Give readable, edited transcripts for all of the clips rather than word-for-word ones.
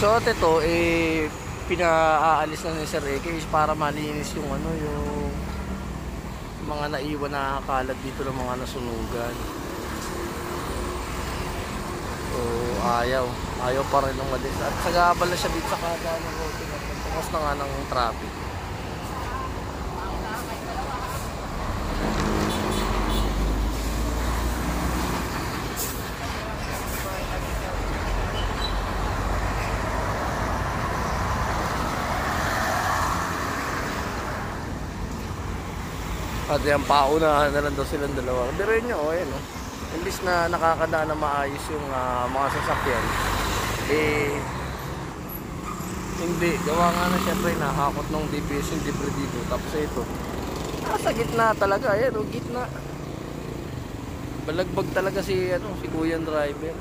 So at ito pinaalis na ni Sir Eke para malinis yung yung mga naiwan na kalat dito ng mga nasunugan. So ayaw pa rin umalis at sagabal na siya dito sa kada ng road at pagtukas na nga ng traffic. At yan, paunahan na lang daw silang dalawa. Pero yun nyo, ayan imbis na nakakadaan na maayos yung mga sasakyan, hindi. Gawa nga na syempre nahakot ng DPS yung debris dito. Tapos ito, nasa gitna talaga, ayan gitna. Balagbag talaga si kuyang driver.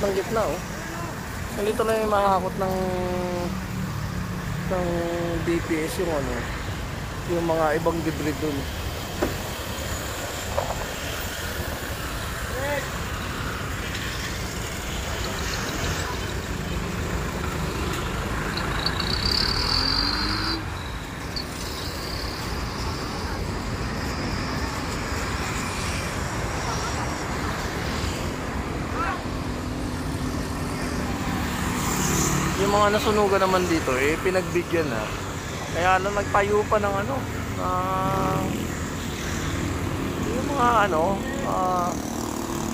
Gitna nandito na yung makakot ng DPS yung mga ibang debris dun. Yung mga nasunugan naman dito pinagbigyan na. Kaya lang nagtayo pa ng yung mga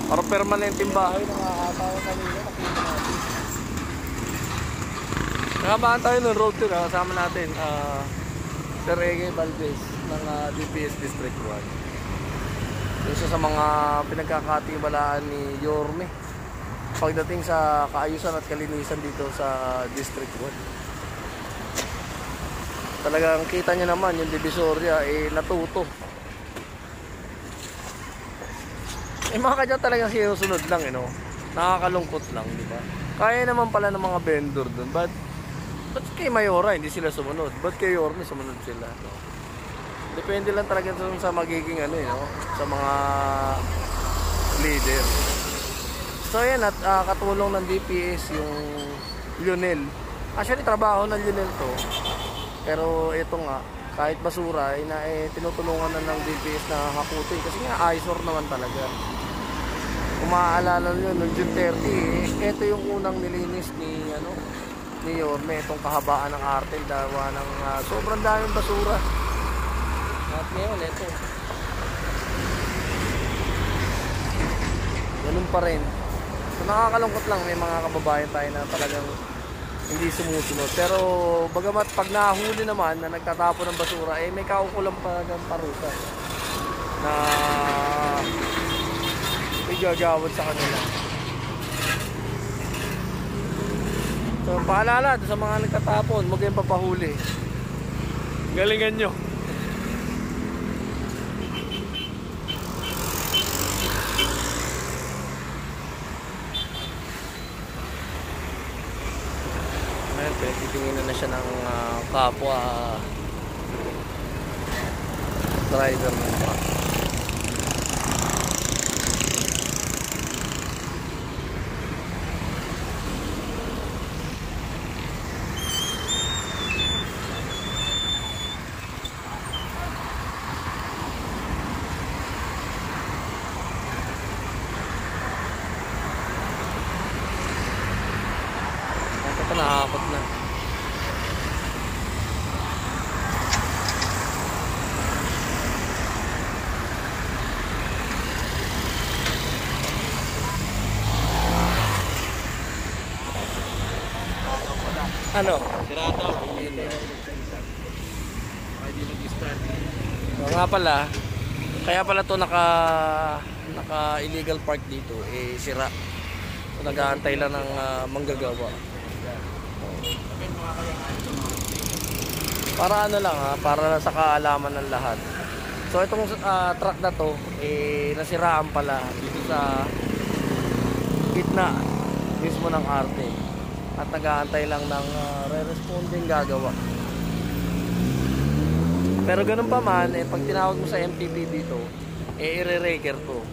para permanenteng bahay na nakakatawa kanina, nakita natin. Nakabaan tayo ng road tour, kasama natin Sir Eke Valdez ng DPS District 1. Isa sa mga pinagkakatiwalaan ni Yorme pagdating sa kaayusan at kalinisan dito sa District 1. Talagang kita nyo naman yung Divisoria natuto. Mga kadyan talagang sinusunod lang nakakalungkot lang, di ba? Kaya naman pala ng mga vendor dun, ba't kay Mayora hindi sila sumunod? Ba't kay Yorme sumunod sila? Depende lang talaga sa magiging sa mga leader. So ayan, at katulong ng DPS yung Lionel. Actually trabaho ng Lionel to. Pero ito nga, kahit basura tinutulungan na ng DPS na hakutin. Kasi nga eyesore naman talaga. Kung maaalala nyo, noong June 30 ito yung unang nilinis ni Yorme, itong kahabaan ng Artel. Dawa ng sobrang daming basura. At ngayon, ito. Ganun pa rin. So, nakakalungkot lang, may mga kababayan tayo na talagang hindi sumusunod. Pero bagamat pag nahuli naman na nagtatapon ng basura, may kaukulang pa ng parusa na igagawad sa kanila. So paalala sa mga nagtatapon, huwag kayong papahuli. Galingan nyo. Titingin na siya ng kapwa driver ng truck. Ito nakakot na. Sirata. Hindi nag-start. Nga pala, kaya pala to naka illegal park dito, sira. So, nag-aantay lang ng manggagawa. Para ano lang ha, para sa kaalaman ng lahat. So itong truck na to, nasiraan pala dito sa gitna mismo ng arte. At nag-aantay lang ng re-responding gagawa. Pero ganun pa man, pag tinawag mo sa MTB dito, i-re-raker to.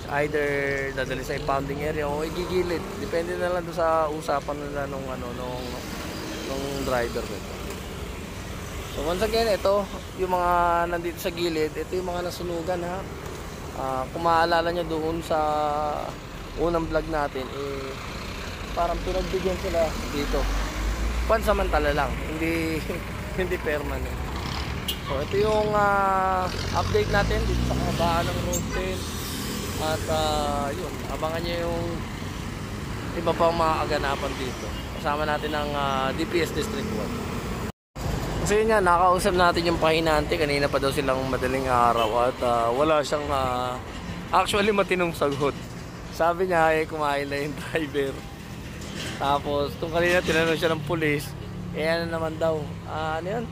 Either dadali sa impounding area o igigilid. Depende na lang doon sa usapan nila nung driver nito. So once again, ito yung mga nandito sa gilid, ito yung mga nasunugan ha. Kung maalala nyo doon sa unang vlog natin, parang pinagbigyan sila dito. Pansamantala lang, hindi hindi permanent. So ito yung update natin dito sa kabaan ng road 10. At yun, abangan nyo yung iba pang mga kaganapan dito. Kasama natin ang DPS District 1. Kasi yun nga, nakausap natin yung pahinante. Kanina pa daw silang madaling araw. At wala siyang actually matinong sagot. Sabi niya kumain na yung driver. Tapos kung kanina tinanong siya ng pulis, ano naman daw, ano yun?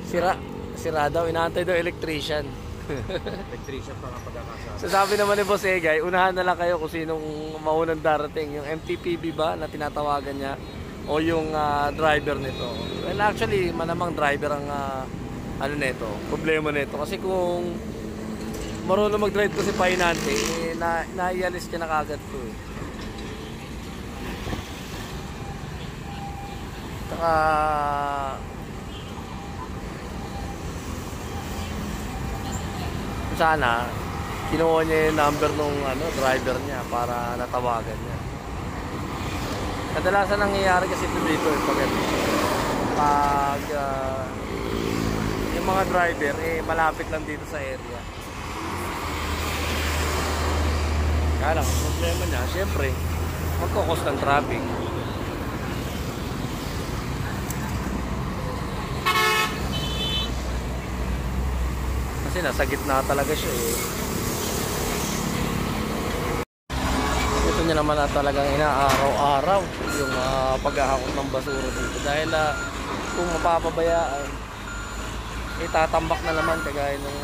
Sira daw, inaantay daw electrician. Electrician pa nga pagkakasabi. So sabi naman ni Boss Egay, unahan na lang kayo kung sinong maunang darating, yung MTPB ba na tinatawagan niya o yung driver nito. Well actually, manamang driver ang ano nito, problema nito. Kasi kung marunong mag-drive ko si pahinante, naialis niya na kagad to. Saka sana kinuha niya yung number nung driver niya para natawagan niya. Kadalasan nangyayari kasi dito pag yung mga driver malapit lang dito sa area. Kaya lang, problema niya, syempre magkukos ng traffic. Kasi nasa gitna talaga siya Ito niya naman na talagang inaaraw-araw yung paghahakot ng basura dito. Dahil kung mapapabayaan, itatambak na naman kagaya nung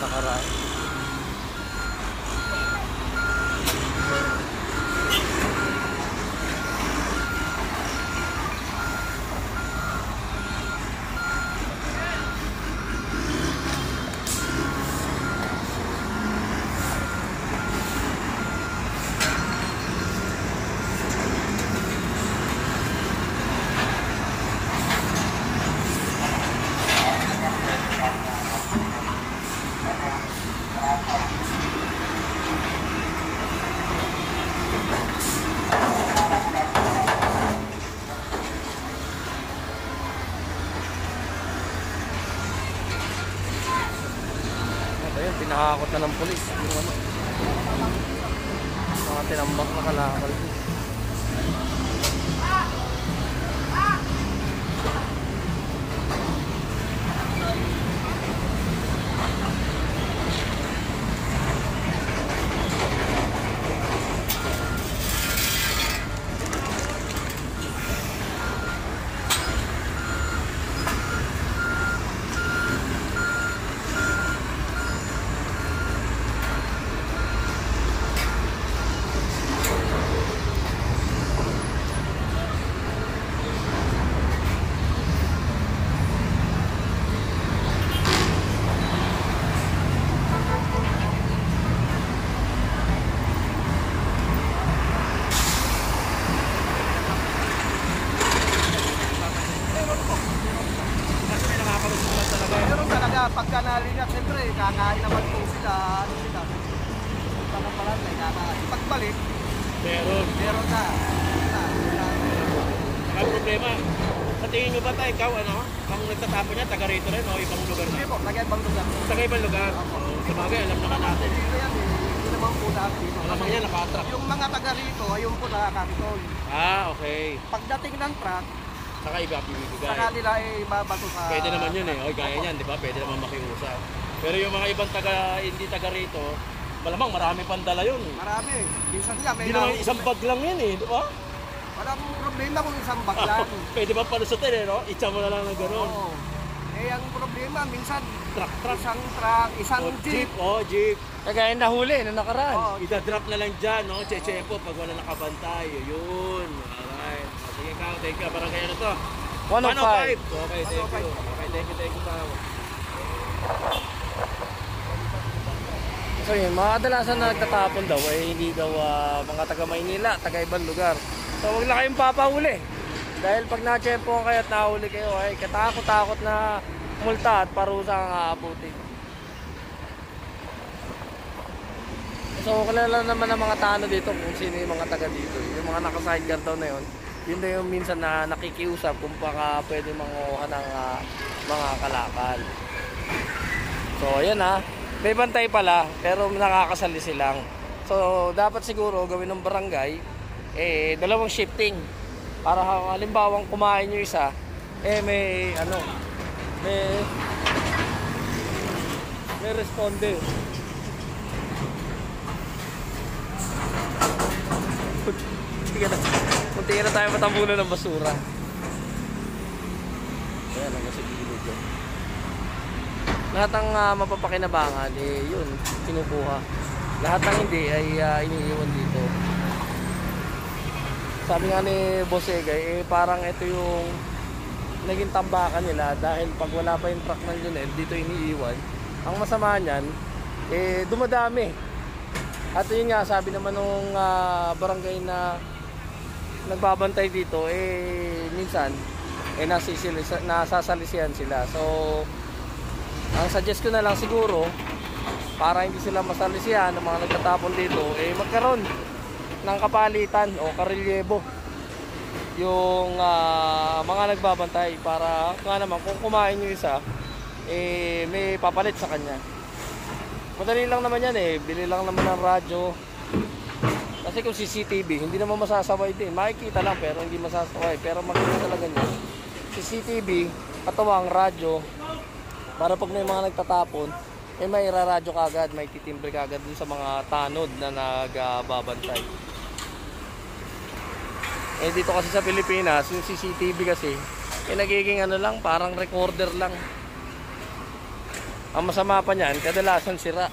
nakaraan. Pinahakot na ng pulis yung mga tinambak na kalakal. Pagka naligat, siyempre, kakain naman po sila, pagpapalan, kakain. Pagbalik, meron na. Saka problema, sa tingin nyo ba tayo, ikaw, ang nagtatapon niya, taga rito rin o ibang lugar na? Hindi po, taga-ibang lugar. Taga-ibang lugar? Sabagay, alam naman natin. Dito yan, hindi naman po lahat dito. Alam niya, naka-attract. Yung mga taga rito, ayun po nakakakitol. Okay. Pagdating ng truck, Saka iba bibigay. saka nila babato sa... Pwede naman yun Oy, gaya niyan, di ba? Pwede naman makiusap. Pero yung mga ibang hindi taga rito, malamang marami pang dala yun. Marami. Minsan nga may Hindi naman isang bag lang yan di ba? Walang problema kung isang bag lang. Pwede ba palusutin eh, no? Itsa mo na lang ng ganun. Oo. Eh, ang problema, minsan, Truck. isang truck, isang Oh, jeep. Oh, jeep. Kagaya nahuli na nakaraan. Oo, Ida-drop na lang dyan, no? Chechepo pag wala nakabantay. Yun. Alright. Sige ka, thank you. Parang kaya na to. 105. Okay, thank you. Okay, thank you, tao. So yun, mga kadalasan na nagtatapon daw ay hindi daw mga taga Maynila, taga ibang lugar. So huwag na kayong papahuli. Dahil pag na-tsempo kayo at nahuli kayo ay katakot-takot na multa at parusa ang aabutin. So kilala naman ng mga tano dito kung sino yung mga taga dito. Yung mga naka-sidecar daw na yun, yun na yung minsan na nakikiusap kung baka pwede manguha ng mga kalakal. So ayan ha. May bantay pala, pero nakakasalisi lang. So, dapat siguro gawin ng barangay, dalawang shifting. Para halimbawa kumain yung isa, may responde. Munti na tayo matambunan ng basura. Ayan, ang nasa gilid yun. Lahat ng mapapakinabangan, yun, kinukuha. Lahat ng hindi ay iniiwan dito. Sabi nga ni Boss Egay, parang ito yung naging tambakan nila dahil pag wala pa yung truck ng Lionel, dito iniiwan. Ang masama niyan, dumadami. At yun nga, sabi naman nung barangay na nagbabantay dito, minsan, nasasalisihan sila. So, ang suggest ko na lang siguro para hindi sila masalisihan ng mga nagtatapon dito, magkaroon ng kapalitan o karelyebo yung mga nagbabantay para nga naman kung kumain yung isa, may papalit sa kanya. Madali lang naman yan bili lang naman ng radyo. Kasi kung CCTV, hindi naman masasaway din. Makikita lang pero hindi masasaway. Pero maganda talaga niya. CCTV, katuwang radyo, para pag may mga nagtatapon, may iraradyo kagad, may titimbre kagad dun sa mga tanod na nagbabantay. Dito kasi sa Pilipinas, yung CCTV kasi, nagiging lang, parang recorder lang. Ang masama pa niyan, kadalasan sira.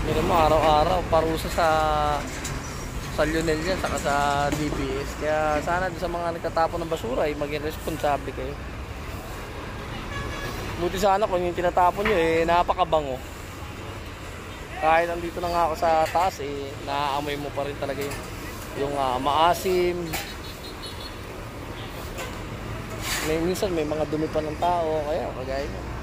Meron mo araw-araw parusa sa Lionel yan, saka sa DPS. Kaya sana sa mga nagtatapon ng basura maging responsable kayo. Buti sana kung yung tinatapon nyo napakabango. Kahit nandito na nga ako sa taas naaamoy mo pa rin talaga yung maasim. Minsan may mga dumi pa ng tao, kaya kagaya nyo.